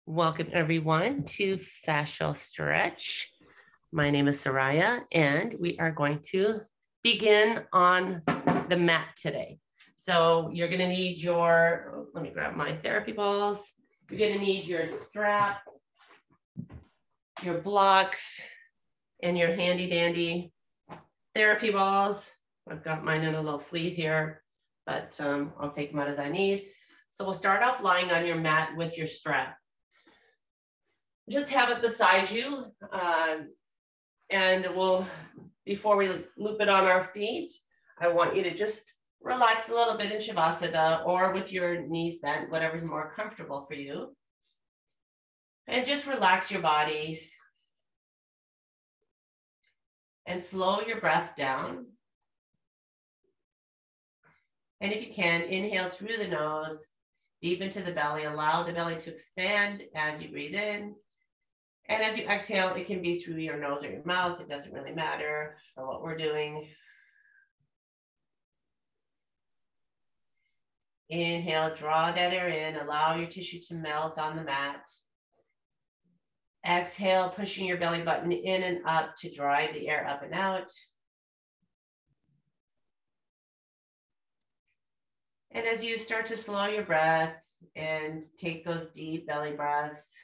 Welcome everyone to Fascial Stretch. My name is Surria, and we are going to begin on the mat today. So you're going to need your, let me grab my therapy balls. You're going to need your strap, your blocks, and your handy dandy therapy balls. I've got mine in a little sleeve here, but I'll take them out as I need. So we'll start off lying on your mat with your strap. Just have it beside you, and before we loop it on our feet, I want you to just relax a little bit in Shavasana or with your knees bent, whatever's more comfortable for you. And just relax your body and slow your breath down. And if you can, inhale through the nose, deep into the belly, allow the belly to expand as you breathe in. And as you exhale, it can be through your nose or your mouth. It doesn't really matter for what we're doing. Inhale, draw that air in, allow your tissue to melt on the mat. Exhale, pushing your belly button in and up to drive the air up and out. And as you start to slow your breath and take those deep belly breaths,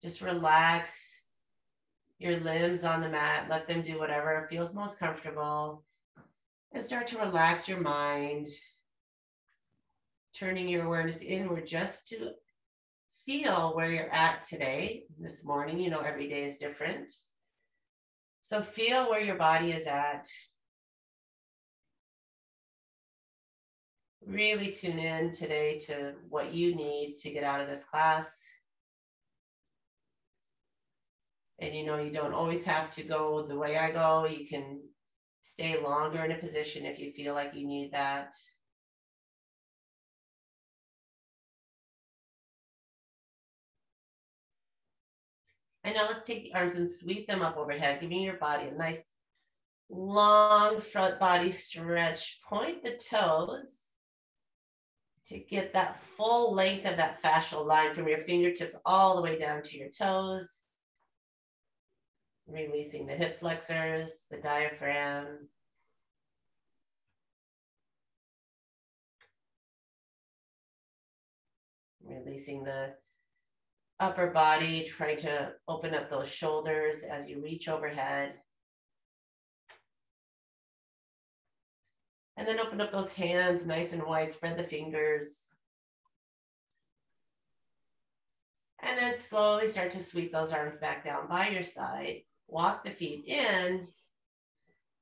just relax your limbs on the mat. Let them do whatever feels most comfortable. And start to relax your mind, turning your awareness inward just to feel where you're at today. This morning, you know, every day is different. So feel where your body is at. Really tune in today to what you need to get out of this class. And you know, you don't always have to go the way I go. You can stay longer in a position if you feel like you need that. And now let's take the arms and sweep them up overhead, giving your body a nice long front body stretch. Point the toes to get that full length of that fascial line from your fingertips all the way down to your toes. Releasing the hip flexors, the diaphragm. Releasing the upper body, trying to open up those shoulders as you reach overhead. And then open up those hands nice and wide, spread the fingers. And then slowly start to sweep those arms back down by your side. Walk the feet in,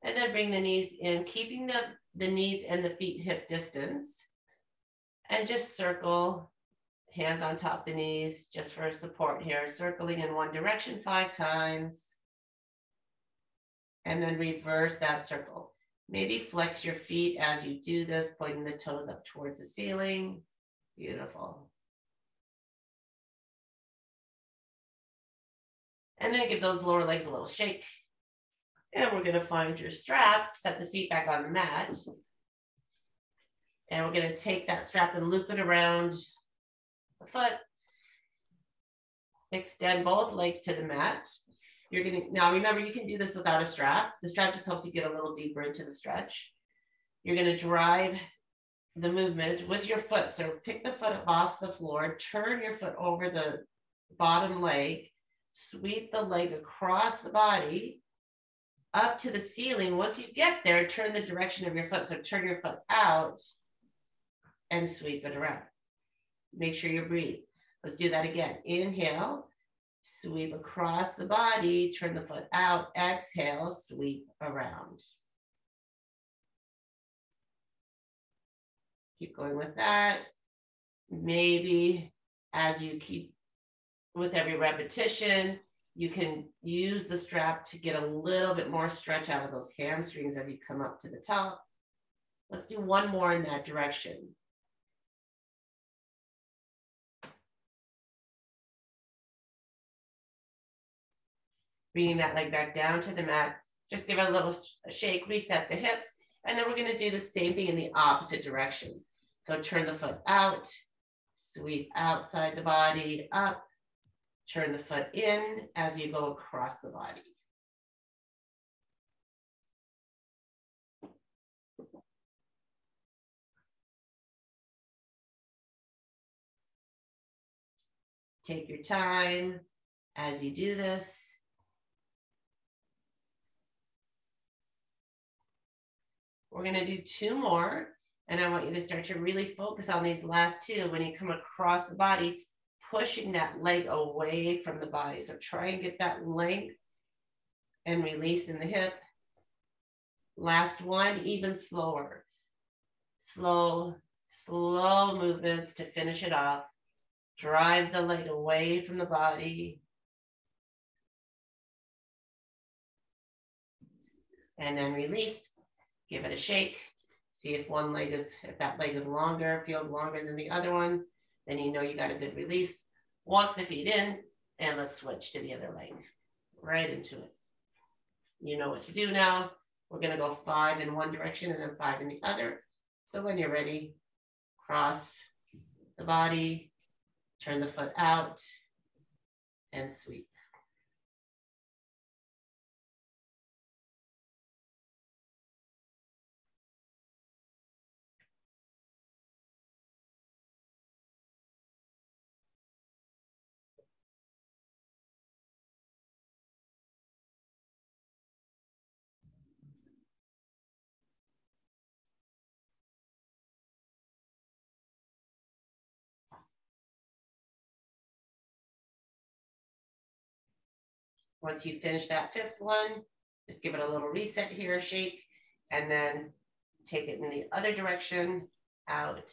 and then bring the knees in, keeping the knees and the feet hip distance. And just circle, hands on top of the knees, just for support here. Circling in one direction 5 times. And then reverse that circle. Maybe flex your feet as you do this, pointing the toes up towards the ceiling. Beautiful. And then give those lower legs a little shake. And we're gonna find your strap, set the feet back on the mat. And we're gonna take that strap and loop it around the foot. Extend both legs to the mat. You're gonna, now remember, you can do this without a strap. The strap just helps you get a little deeper into the stretch. You're gonna drive the movement with your foot. So pick the foot off the floor, turn your foot over the bottom leg, sweep the leg across the body up to the ceiling. Once you get there, turn the direction of your foot. So turn your foot out and sweep it around. Make sure you breathe. Let's do that again. Inhale, sweep across the body, turn the foot out, exhale, sweep around. Keep going with that. Maybe as you keep with every repetition, you can use the strap to get a little bit more stretch out of those hamstrings as you come up to the top. Let's do one more in that direction. Bringing that leg back down to the mat. Just give it a little shake, reset the hips, and then we're going to do the same thing in the opposite direction. So turn the foot out, Sweep outside the body, up. Turn the foot in as you go across the body. Take your time as you do this. We're going to do 2 more, and I want you to start to really focus on these last 2 when you come across the body, pushing that leg away from the body. So try and get that length and release in the hip. Last one, even slower. Slow movements to finish it off. Drive the leg away from the body. And then release. Give it a shake. See if that leg is longer, feels longer than the other one, then you know you got a good release. Walk the feet in, and let's switch to the other leg. Right into it. You know what to do now. We're gonna go 5 in one direction and then 5 in the other. So when you're ready, cross the body, turn the foot out, and sweep. Once you finish that 5th one, just give it a little reset here, shake, and then take it in the other direction, out,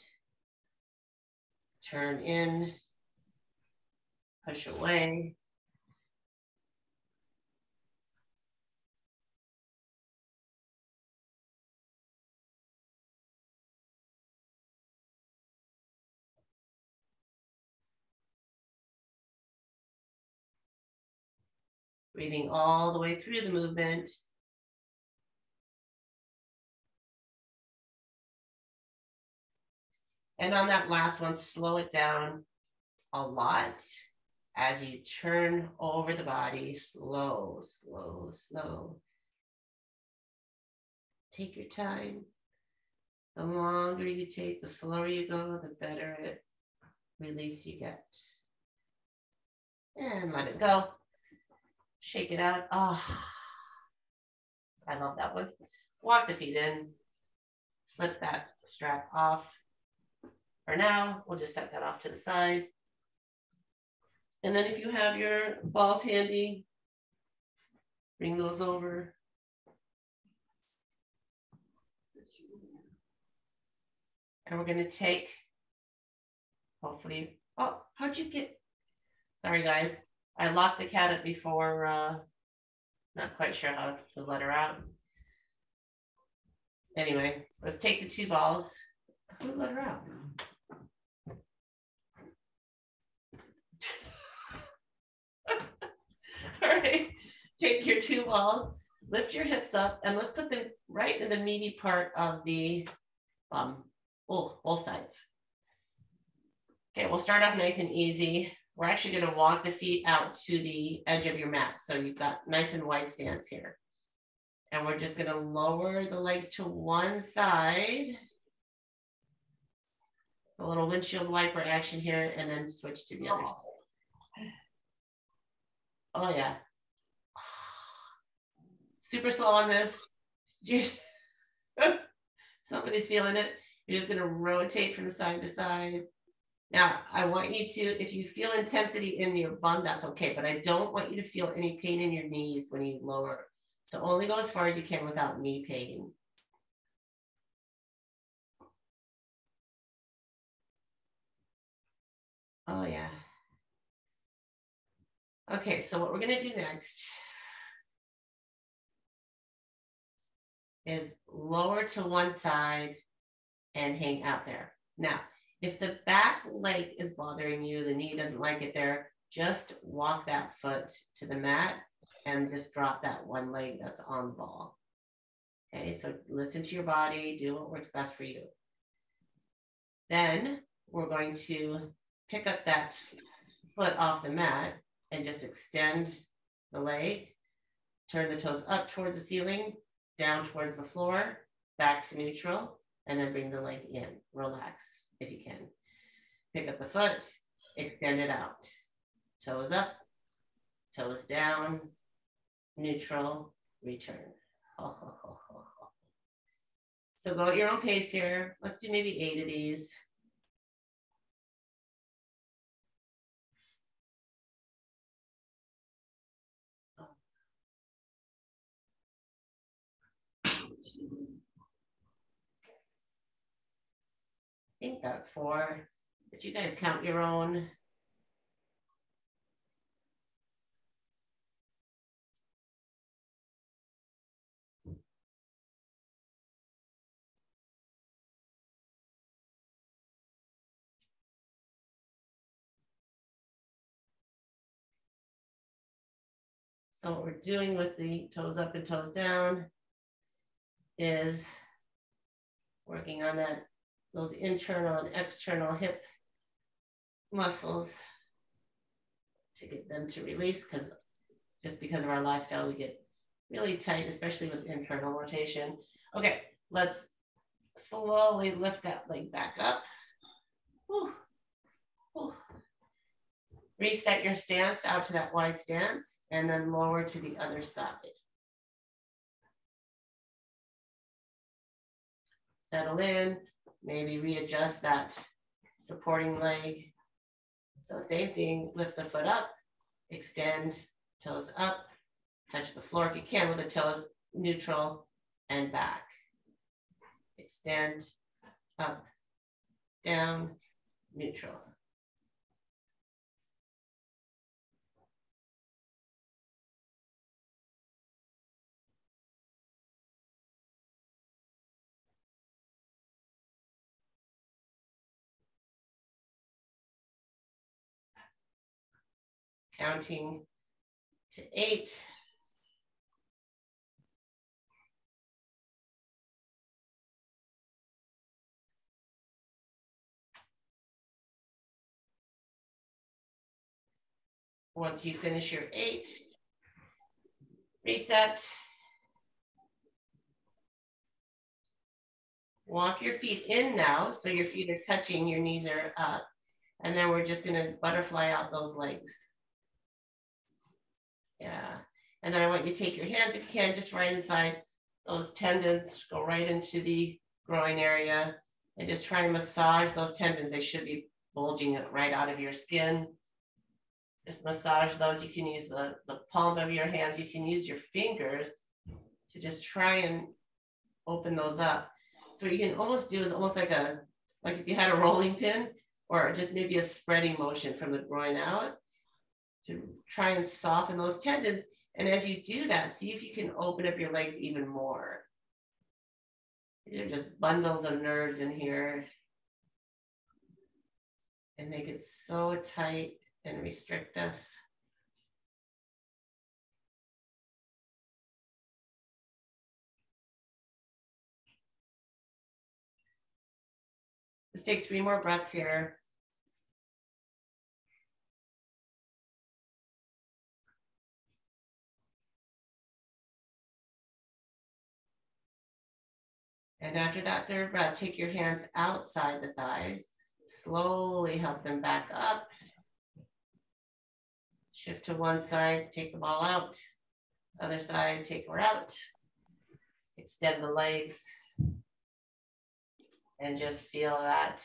turn in, push away. Breathing all the way through the movement. And on that last one, slow it down a lot as you turn over the body, slow, slow, slow. Take your time. The longer you take, the slower you go, the better release you get. And let it go. Shake it out. Oh, I love that one. Walk the feet in. Slip that strap off. For now, we'll just set that off to the side. And then if you have your balls handy, bring those over. And we're going to take, hopefully, oh, how'd you get, sorry guys, I locked the cat up before, not quite sure how to let her out. Anyway, let's take the 2 balls. Who let her out? All right, take your 2 balls, lift your hips up, and let's put them right in the meaty part of the both sides. Okay, we'll start off nice and easy. We're actually going to walk the feet out to the edge of your mat. So you've got nice and wide stance here. And we're just going to lower the legs to one side. A little windshield wiper action here, and then switch to the other side. Oh yeah. Super slow on this. Somebody's feeling it. You're just going to rotate from side to side. Now, I want you to, if you feel intensity in your bum, that's okay, but I don't want you to feel any pain in your knees when you lower. So only go as far as you can without knee pain. Oh, yeah. Okay, so what we're going to do next is lower to one side and hang out there. Now, if the back leg is bothering you, the knee doesn't like it there, just walk that foot to the mat and just drop that one leg that's on the ball. Okay, so listen to your body, do what works best for you. Then we're going to pick up that foot off the mat and just extend the leg. Turn the toes up towards the ceiling, down towards the floor, back to neutral, and then bring the leg in. Relax if you can. Pick up the foot, extend it out. Toes up, toes down, neutral, return. So go at your own pace here. Let's do maybe 8 of these. I think that's 4, but you guys count your own. So what we're doing with the toes up and toes down is working on those internal and external hip muscles to get them to release, because just because of our lifestyle, we get really tight, especially with internal rotation. Okay, let's slowly lift that leg back up. Whew. Whew. Reset your stance out to that wide stance and then lower to the other side. Settle in, maybe readjust that supporting leg. So same thing, lift the foot up, extend, toes up, touch the floor if you can with the toes neutral and back. Extend, up, down, neutral. Counting to 8. Once you finish your 8, reset. Walk your feet in now, so your feet are touching, your knees are up. And then we're just gonna butterfly out those legs. Yeah, and then I want you to take your hands, if you can, just right inside those tendons, go right into the groin area, and just try and massage those tendons. They should be bulging right out of your skin. Just massage those. You can use the palm of your hands. You can use your fingers to just try and open those up. So what you can almost do is almost like if you had a rolling pin, or just maybe a spreading motion from the groin out to try and soften those tendons. And as you do that, see if you can open up your legs even more. These are just bundles of nerves in here. And they get so tight and restrict us. Let's take 3 more breaths here. And after that 3rd breath, take your hands outside the thighs. Slowly help them back up. Shift to one side, take them all out. Other side, take her out. Extend the legs. And just feel that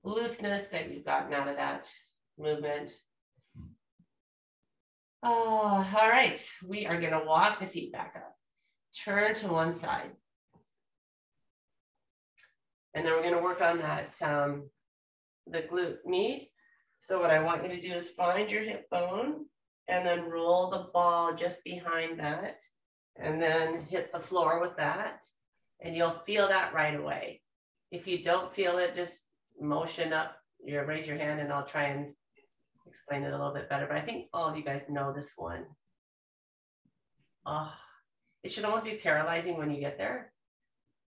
looseness that you've gotten out of that movement. Oh, all right, we are gonna walk the feet back up. Turn to one side. And then we're gonna work on that, the glute med. So what I want you to do is find your hip bone and then roll the ball just behind that and then hit the floor with that. And you'll feel that right away. If you don't feel it, just motion up, raise your hand and I'll try and explain it a little bit better. But I think all of you guys know this one. Oh, it should almost be paralyzing when you get there.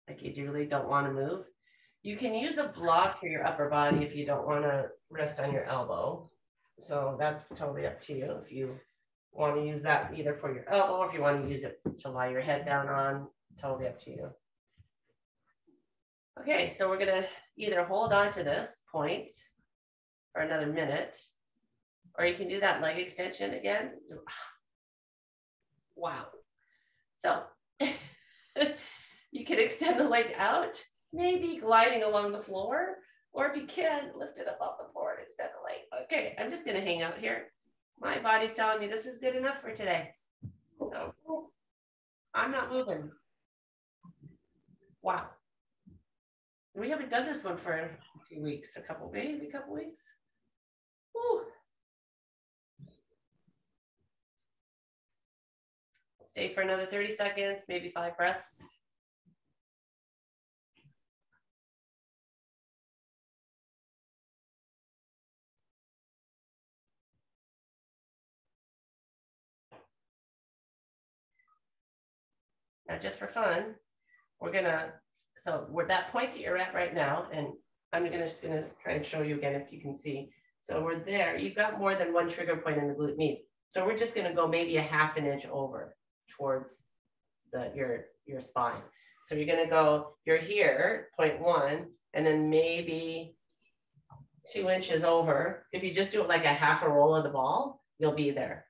Like you really don't want to move. You can use a block for your upper body if you don't want to rest on your elbow. So that's totally up to you. If you want to use that either for your elbow, or if you want to use it to lie your head down on, totally up to you. Okay, so we're gonna either hold on to this point for another minute, or you can do that leg extension again. Wow. So you can extend the leg out, maybe gliding along the floor, or if you can, lift it up off the floor and extend the leg. Okay, I'm just gonna hang out here. My body's telling me this is good enough for today. So I'm not moving. Wow. We haven't done this one for a few weeks, maybe a couple weeks. Woo. Stay for another 30 seconds, maybe 5 breaths. Now, just for fun, so we're that point that you're at right now, and I'm just gonna try and show you again if you can see. So we're there, you've got more than one trigger point in the glute med. So we're just gonna go maybe a ½ an inch over towards your spine. So you're gonna go, you're here, 0.1, and then maybe 2 inches over. If you just do it like a half a roll of the ball, you'll be there.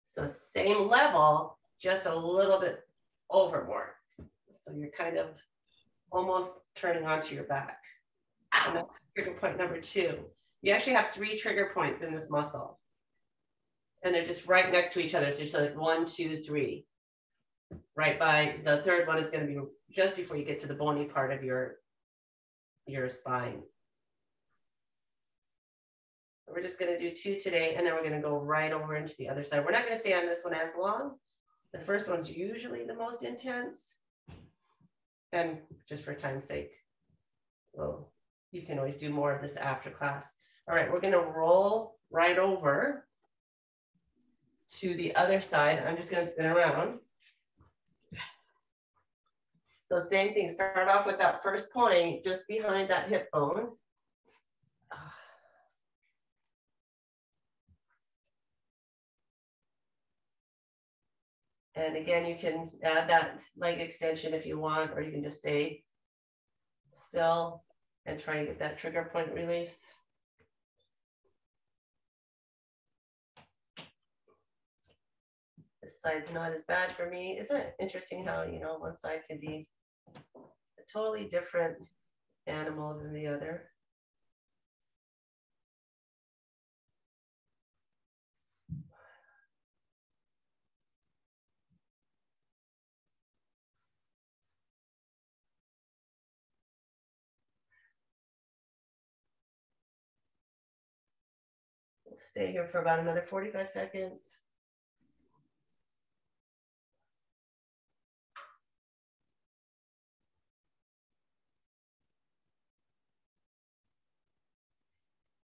So same level, just a little bit over more. So you're kind of almost turning onto your back. And then trigger point number 2. You actually have 3 trigger points in this muscle. And they're just right next to each other. So it's like 1, 2, 3. Right by the third one is going to be just before you get to the bony part of your spine. We're just going to do 2 today, and then we're going to go right over into the other side. We're not going to stay on this one as long. The first one's usually the most intense. And just for time's sake, well, you can always do more of this after class. All right, we're going to roll right over to the other side. I'm just going to spin around. So same thing, start off with that first point just behind that hip bone. And again, you can add that leg extension if you want, or you can just stay still and try and get that trigger point release. This side's not as bad for me. Isn't it interesting how, you know, one side can be a totally different animal than the other? We'll stay here for about another 45 seconds.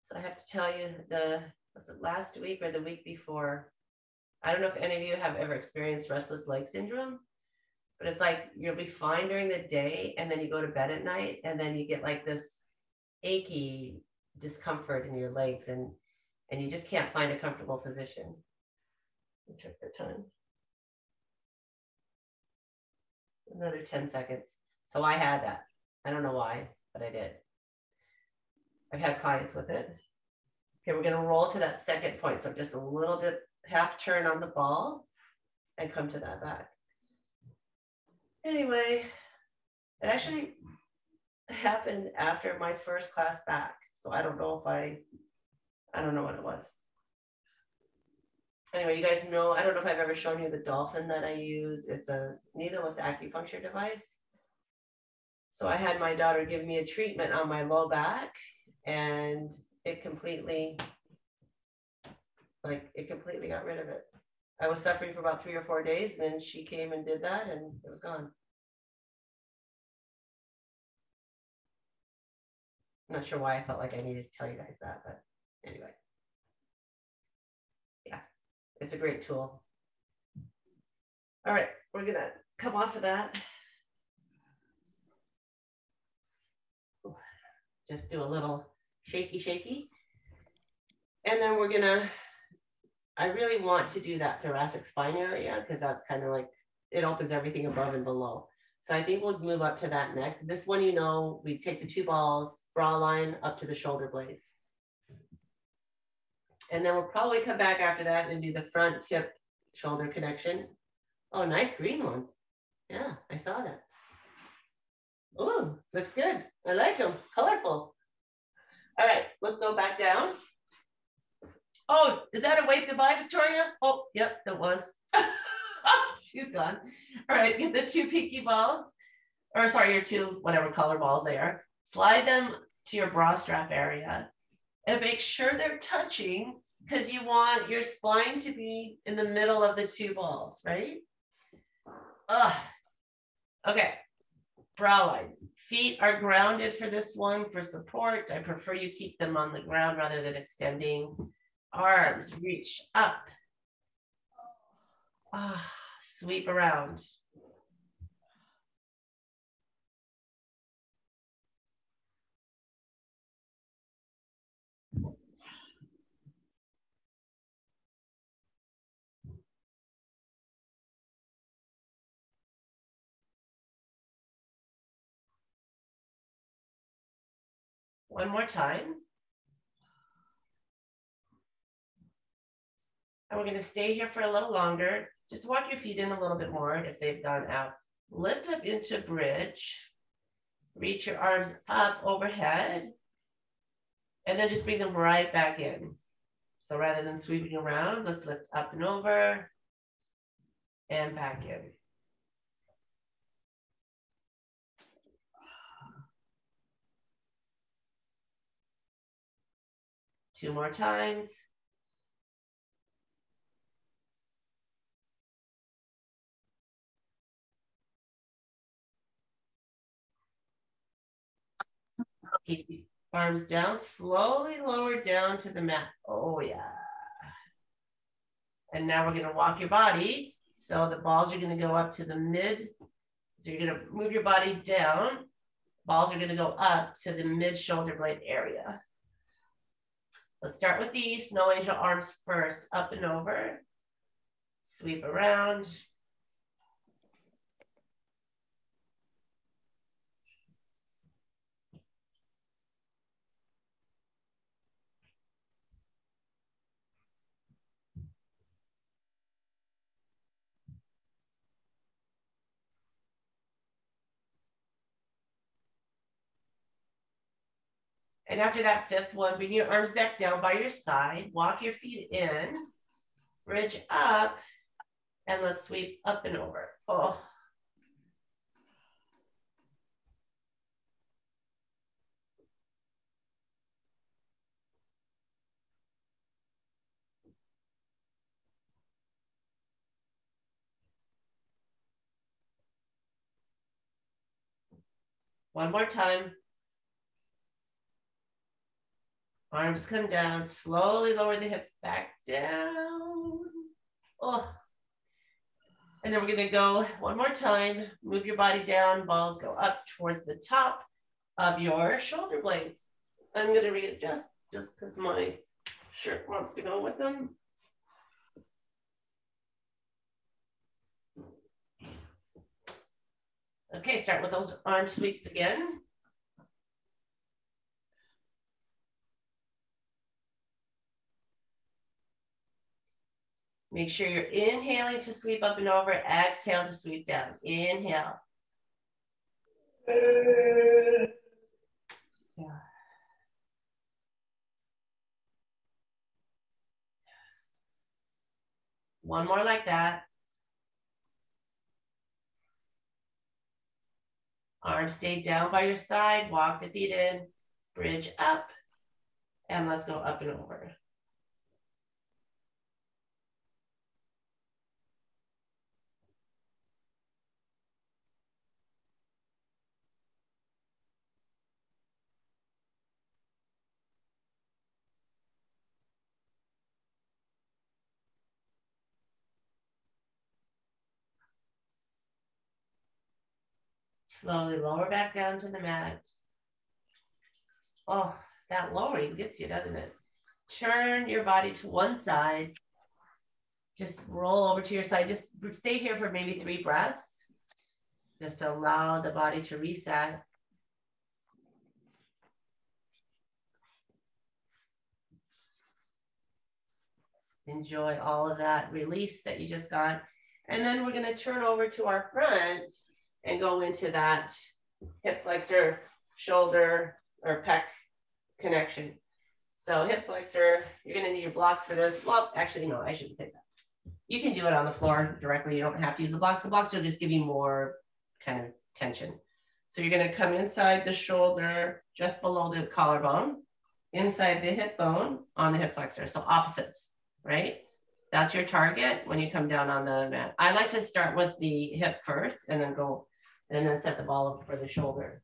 So I have to tell you, was it last week or the week before? I don't know if any of you have ever experienced restless leg syndrome, but it's like you'll be fine during the day and then you go to bed at night and then you get like this achy discomfort in your legs and you just can't find a comfortable position. Check the time. Another 10 seconds. So I had that. I don't know why, but I did. I've had clients with it. Okay, we're going to roll to that second point. So just a little bit, half turn on the ball and come to that back. Anyway, it actually happened after my first class back. So I don't know if I don't know what it was. Anyway, you guys know, I don't know if I've ever shown you the dolphin that I use. It's a needleless acupuncture device. So I had my daughter give me a treatment on my low back and it completely got rid of it. I was suffering for about 3 or 4 days, and then she came and did that and it was gone. I'm not sure why I felt like I needed to tell you guys that, but anyway. Yeah, it's a great tool. All right, we're gonna come off of that. Just do a little shaky, shaky. And then we're gonna, I really want to do that thoracic spine area because that's kind of like, it opens everything above and below. So I think we'll move up to that next. This one, you know, we take the 2 balls, bra line up to the shoulder blades. And then we'll probably come back after that and do the front hip shoulder connection. Oh, nice green ones. Yeah, I saw that. Oh, looks good. I like them, colorful. All right, let's go back down. Oh, is that a wave goodbye, Victoria? Oh, yep, it was. She's gone. All right, get the 2 pinky balls, or sorry, your 2 whatever color balls they are. Slide them to your bra strap area and make sure they're touching because you want your spine to be in the middle of the 2 balls, right? Okay, bra line. Feet are grounded for this one for support. I prefer you keep them on the ground rather than extending. Arms reach up. Sweep around. One more time. And we're going to stay here for a little longer. Just walk your feet in a little bit more if they've gone out. Lift up into bridge. Reach your arms up overhead. And then just bring them right back in. So rather than sweeping around, let's lift up and over and back in. Two more times. Keep the arms down, slowly lower down to the mat. Oh yeah. And now we're going to walk your body. So the balls are going to go up to the mid. So you're going to move your body down. Balls are going to go up to the mid shoulder blade area. Let's start with the snow angel arms first, up and over. Sweep around. And after that 5th one, bring your arms back down by your side, walk your feet in, bridge up, and let's sweep up and over. Oh. One more time. Arms come down, slowly lower the hips back down. Oh. And then we're going to go one more time. Move your body down. Balls go up towards the top of your shoulder blades. I'm going to readjust just because my shirt wants to go with them. Okay, start with those arm sweeps again. Make sure you're inhaling to sweep up and over, exhale to sweep down. Inhale. Exhale. One more like that. Arms stay down by your side, walk the feet in, bridge up, and let's go up and over. Slowly lower back down to the mat. Oh, that lowering gets you, doesn't it? Turn your body to one side. Just roll over to your side. Just stay here for maybe 3 breaths. Just allow the body to reset. Enjoy all of that release that you just got. And then we're going to turn over to our front and go into that hip flexor, shoulder, or pec connection. So hip flexor, you're going to need your blocks for this. Well, actually, no, I shouldn't say that. You can do it on the floor directly. You don't have to use the blocks. The blocks will just give you more kind of tension. So you're going to come inside the shoulder, just below the collarbone, inside the hip bone on the hip flexor. So opposites, right? That's your target when you come down on the mat. I like to start with the hip first and then go, and then set the ball up for the shoulder.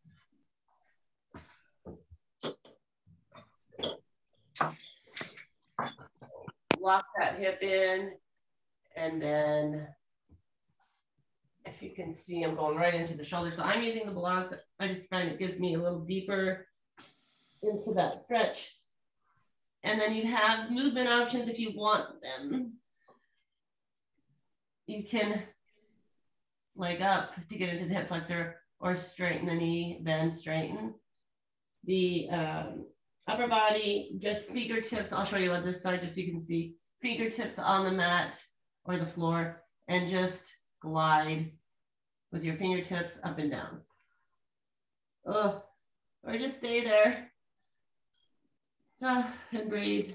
Lock that hip in, and then if you can see, I'm going right into the shoulder. So I'm using the blocks. I just find it gives me a little deeper into that stretch. And then you have movement options if you want them. You can leg up to get into the hip flexor or straighten the knee, bend, straighten. The upper body, just fingertips. I'll show you on this side just so you can see. Fingertips on the mat or the floor and just glide with your fingertips up and down. Oh, or just stay there. And breathe.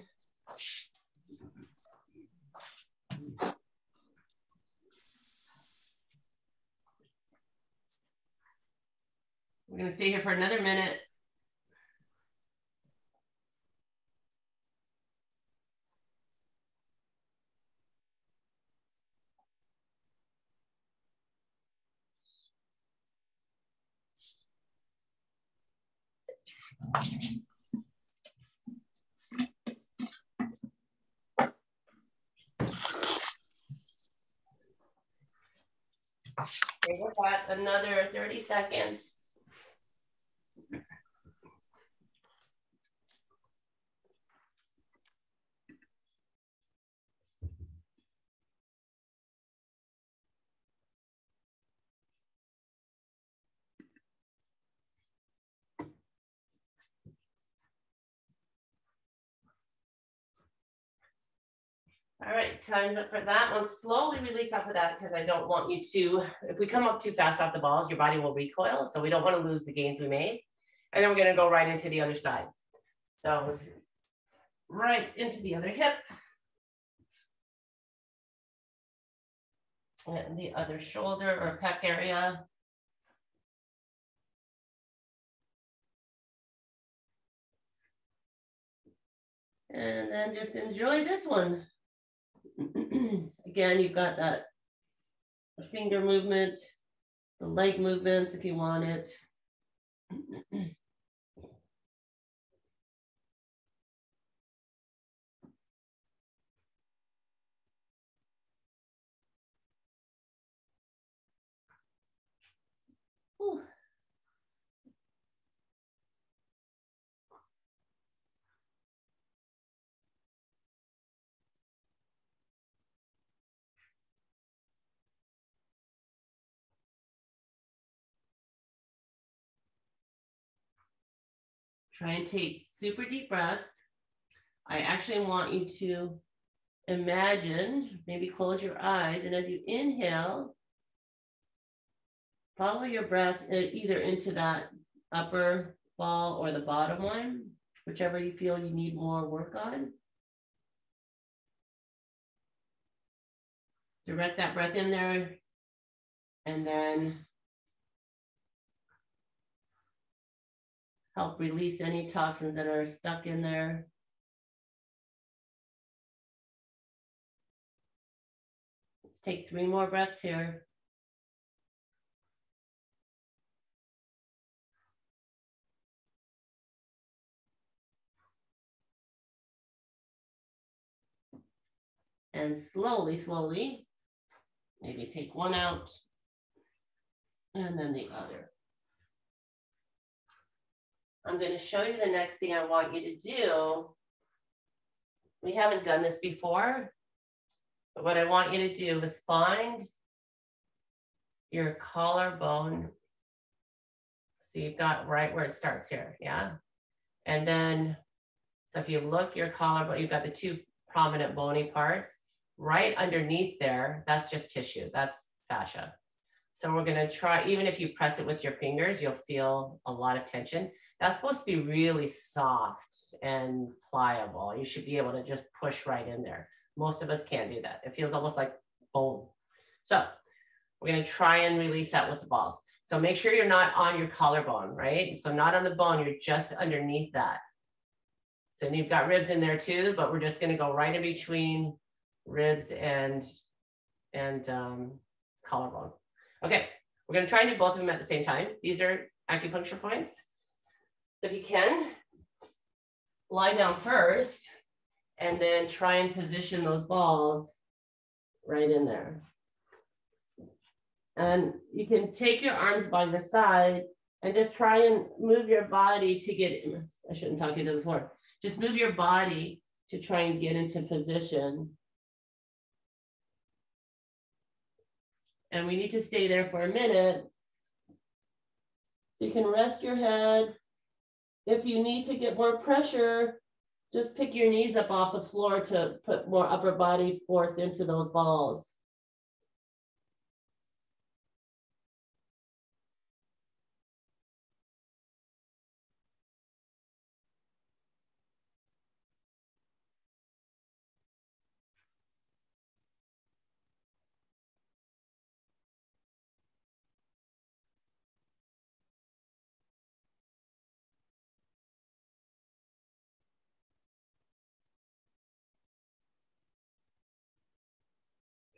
We're going to stay here for another minute. Okay, we've got another 30 seconds. All right, time's up for that one. Slowly release off of that because I don't want you to, if we come up too fast off the balls, your body will recoil. So we don't want to lose the gains we made. And then we're going to go right into the other side. So right into the other hip. And the other shoulder or pec area. And then just enjoy this one. Again, you've got that finger movement, the leg movements if you want it. Whew. Try and take super deep breaths. I actually want you to imagine, maybe close your eyes, and as you inhale, follow your breath either into that upper ball or the bottom one, whichever you feel you need more work on. Direct that breath in there, and then help release any toxins that are stuck in there. Let's take 3 more breaths here. And slowly, slowly, maybe take one out and then the other. I'm going to show you the next thing I want you to do. We haven't done this before, but what I want you to do is find your collarbone. So you've got right where it starts here, yeah? And then, so if you look your collarbone, you've got the two prominent bony parts. Right underneath there, that's just tissue, that's fascia. So we're gonna try, even if you press it with your fingers, you'll feel a lot of tension. That's supposed to be really soft and pliable. You should be able to just push right in there. Most of us can't do that. It feels almost like bone. So we're gonna try and release that with the balls. So make sure you're not on your collarbone, right? So not on the bone, you're just underneath that. So you've got ribs in there too, but we're just gonna go right in between ribs and collarbone. Okay, we're gonna try and do both of them at the same time. These are acupuncture points. So if you can, lie down first and then try and position those balls right in there. And you can take your arms by your side and just try and move your body to get, I shouldn't talk you to the floor. Just move your body to try and get into position. And we need to stay there for a minute. So you can rest your head. If you need to get more pressure, just pick your knees up off the floor to put more upper body force into those balls.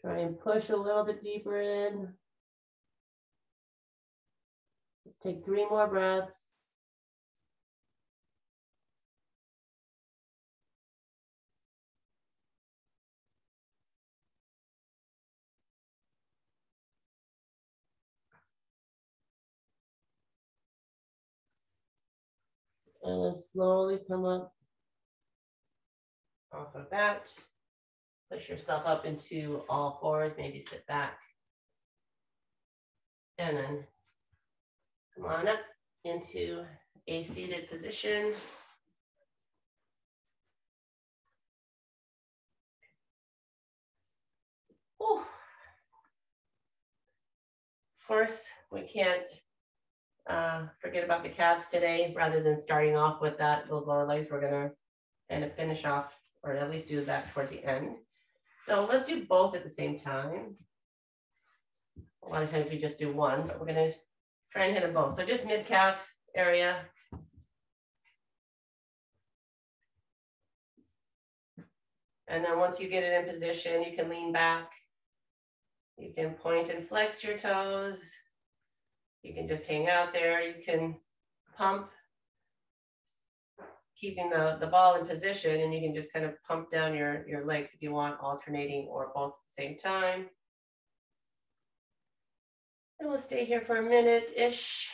Try and push a little bit deeper in. Let's take 3 more breaths. And then slowly come up off of that. Push yourself up into all fours, maybe sit back. And then come on up into a seated position. Whew. Of course, we can't forget about the calves today. Rather than starting off with those lower legs, we're gonna kind of finish off, or at least do that towards the end. So let's do both at the same time. A lot of times we just do one, but we're gonna try and hit them both. So just mid-calf area. And then once you get it in position, you can lean back. You can point and flex your toes. You can just hang out there. You can pump, keeping the ball in position, and you can just kind of pump down your legs if you want, alternating or both at the same time. And we'll stay here for a minute-ish.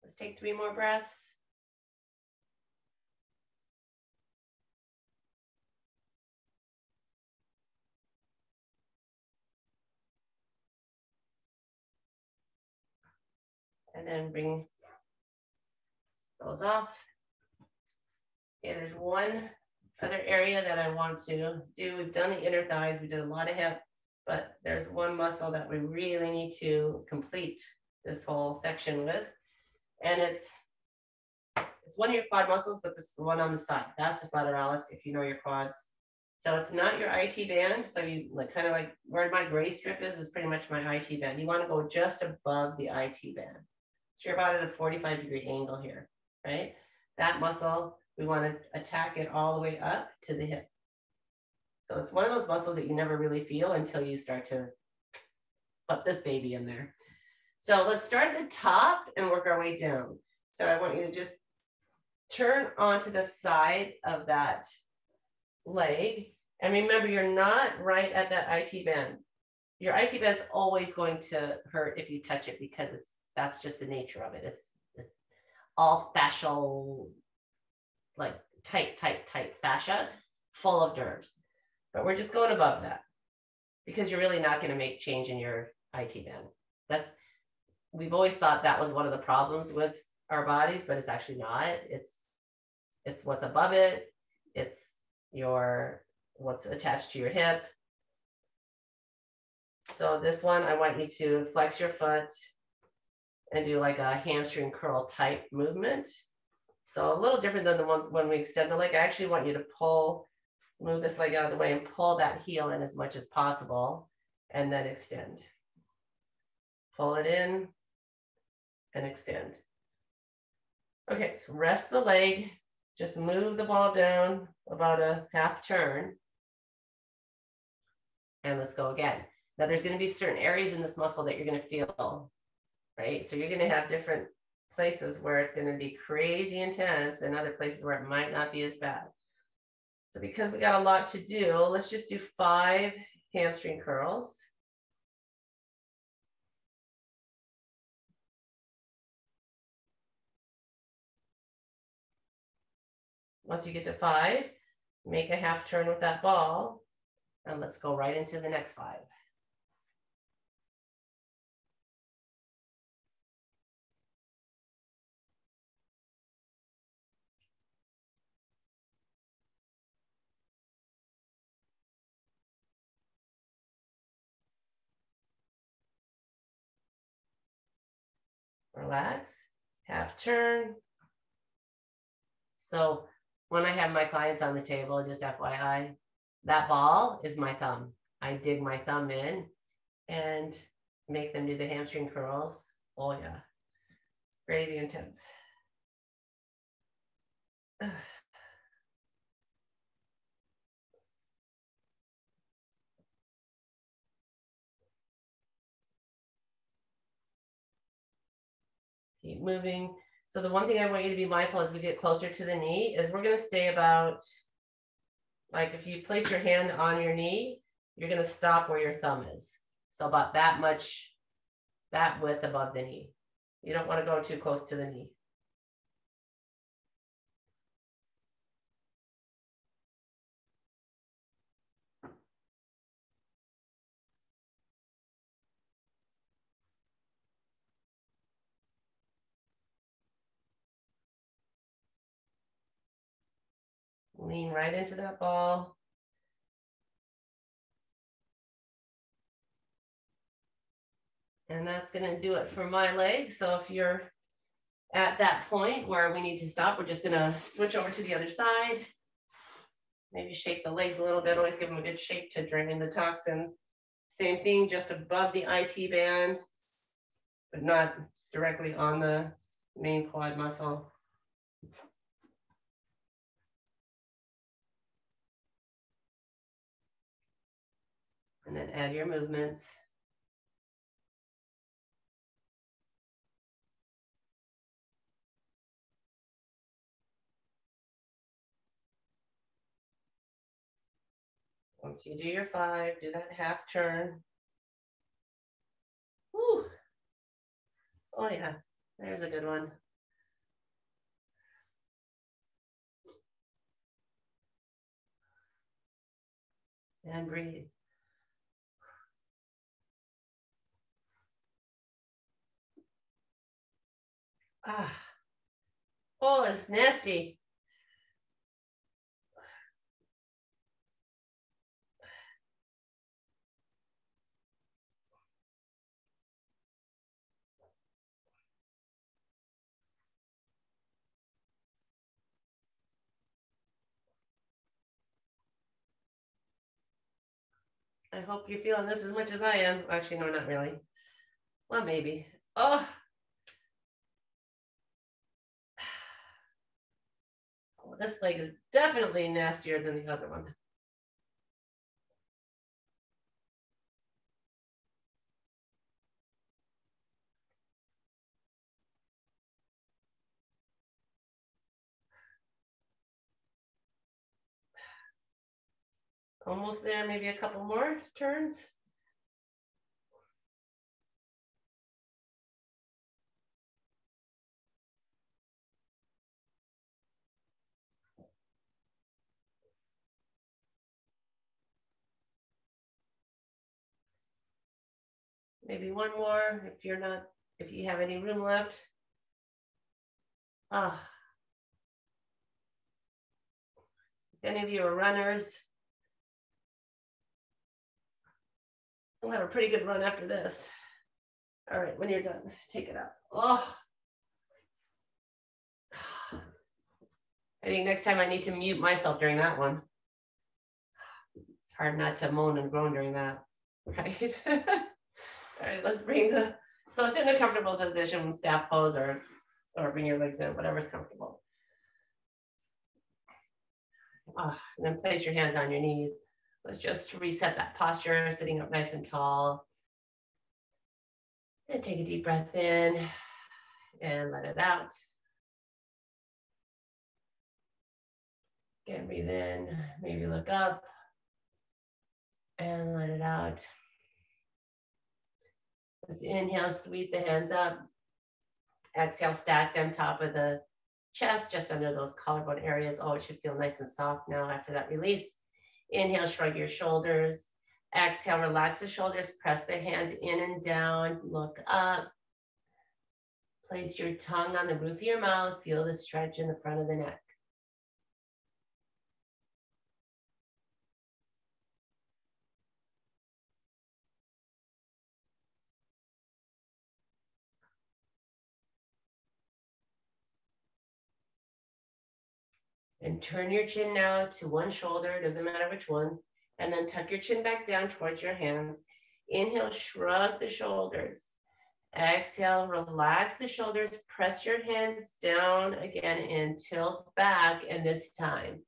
Let's take 3 more breaths. And then bring those off. Okay, there's one other area that I want to do. We've done the inner thighs, we did a lot of hip, but there's one muscle that we really need to complete this whole section with. And it's one of your quad muscles, but this is the one on the side. Vastus lateralis, if you know your quads. So it's not your IT band. So you kind of like where my gray strip is pretty much my IT band. You want to go just above the IT band. So you're about at a 45-degree angle here, right? That muscle we want to attack it all the way up to the hip. So it's one of those muscles that you never really feel until you start to put this baby in there. So let's start at the top and work our way down. So I want you to just turn onto the side of that leg. And remember, you're not right at that IT band. Your IT band's always going to hurt if you touch it because that's just the nature of it. It's all fascial, like tight fascia, full of nerves. But we're just going above that because you're really not going to make change in your IT band. We've always thought that was one of the problems with our bodies, but it's actually not. It's what's above it. It's what's attached to your hip. So this one, I want you to flex your foot and do like a hamstring curl type movement. So a little different than the ones when we extend the leg. I actually want you to move this leg out of the way and pull that heel in as much as possible and then extend. Pull it in and extend. Okay, so rest the leg, just move the ball down about a half turn. And let's go again. Now there's going to be certain areas in this muscle that you're going to feel, right? So you're going to have different places where it's going to be crazy intense and other places where it might not be as bad. So because we got a lot to do, let's just do 5 hamstring curls. Once you get to 5, make a half turn with that ball, and let's go right into the next 5. Relax, half turn. So when I have my clients on the table, just FYI, that ball is my thumb. I dig my thumb in and make them do the hamstring curls. Oh yeah, crazy intense. Keep moving. So the one thing I want you to be mindful as we get closer to the knee is we're going to stay about, like if you place your hand on your knee, you're going to stop where your thumb is. So about that much, that width above the knee. You don't want to go too close to the knee. Lean right into that ball. And that's going to do it for my leg. So if you're at that point where we need to stop, we're just going to switch over to the other side. Maybe shake the legs a little bit. Always give them a good shake to drain in the toxins. Same thing, just above the IT band, but not directly on the main quad muscle. And then add your movements. Once you do your 5, do that half turn. Woo. Oh yeah, there's a good one. And breathe. Ah. Oh, it's nasty. I hope you're feeling this as much as I am. Actually, no, not really. Well, maybe. Oh. this leg is definitely nastier than the other one. Almost there, maybe a couple more turns. Maybe one more if you have any room left. Ah. If any of you are runners, we'll have a pretty good run after this. All right, when you're done, take it out. Oh. I think next time I need to mute myself during that one. It's hard not to moan and groan during that, right? All right, let's bring so sit in a comfortable position, staff pose, or bring your legs in, whatever's comfortable. And then place your hands on your knees. Let's just reset that posture, sitting up nice and tall. And take a deep breath in and let it out. Again, breathe in, maybe look up and let it out. Let's inhale, sweep the hands up. Exhale, stack them top of the chest, just under those collarbone areas. Oh, it should feel nice and soft now after that release. Inhale, shrug your shoulders. Exhale, relax the shoulders, press the hands in and down, look up. Place your tongue on the roof of your mouth. Feel the stretch in the front of the neck. And turn your chin now to one shoulder, doesn't matter which one. And then tuck your chin back down towards your hands. Inhale, shrug the shoulders. Exhale, relax the shoulders, press your hands down again and tilt back. And this time,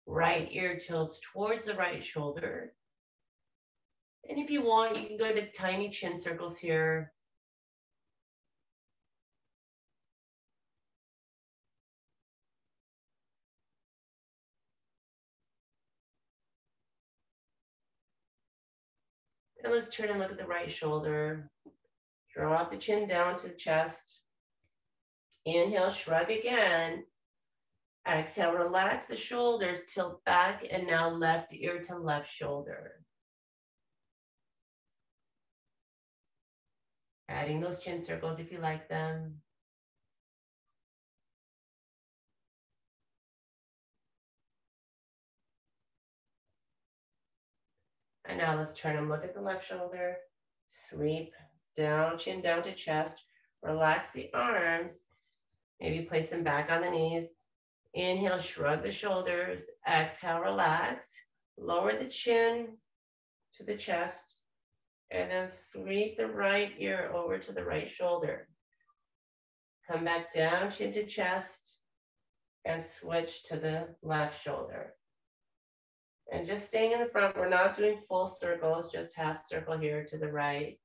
right ear tilts towards the right shoulder. And if you want, you can go to tiny chin circles here. And let's turn and look at the right shoulder. Draw out the chin down to the chest. Inhale, shrug again. Exhale, relax the shoulders, tilt back, and now left ear to left shoulder. Adding those chin circles if you like them. And now let's turn and look at the left shoulder. Sweep down, chin down to chest. Relax the arms. Maybe place them back on the knees. Inhale, shrug the shoulders. Exhale, relax. Lower the chin to the chest. And then sweep the right ear over to the right shoulder. Come back down, chin to chest. And switch to the left shoulder. And just staying in the front, we're not doing full circles, just half circle here to the right.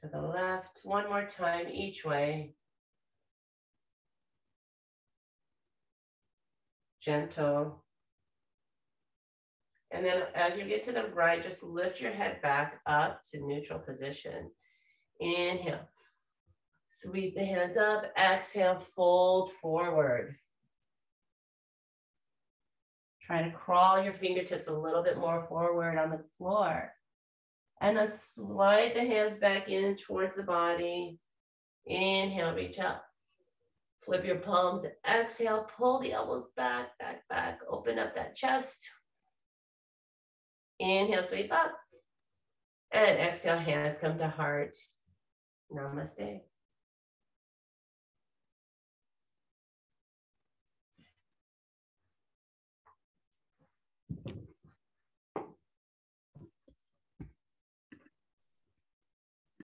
To the left, one more time each way. Gentle. And then as you get to the right, just lift your head back up to neutral position. Inhale. Sweep the hands up. Exhale, fold forward. Try to crawl your fingertips a little bit more forward on the floor. And then slide the hands back in towards the body. Inhale, reach up. Flip your palms. Exhale, pull the elbows back, back, back. Open up that chest. Inhale, sweep up. And exhale, hands come to heart. Namaste.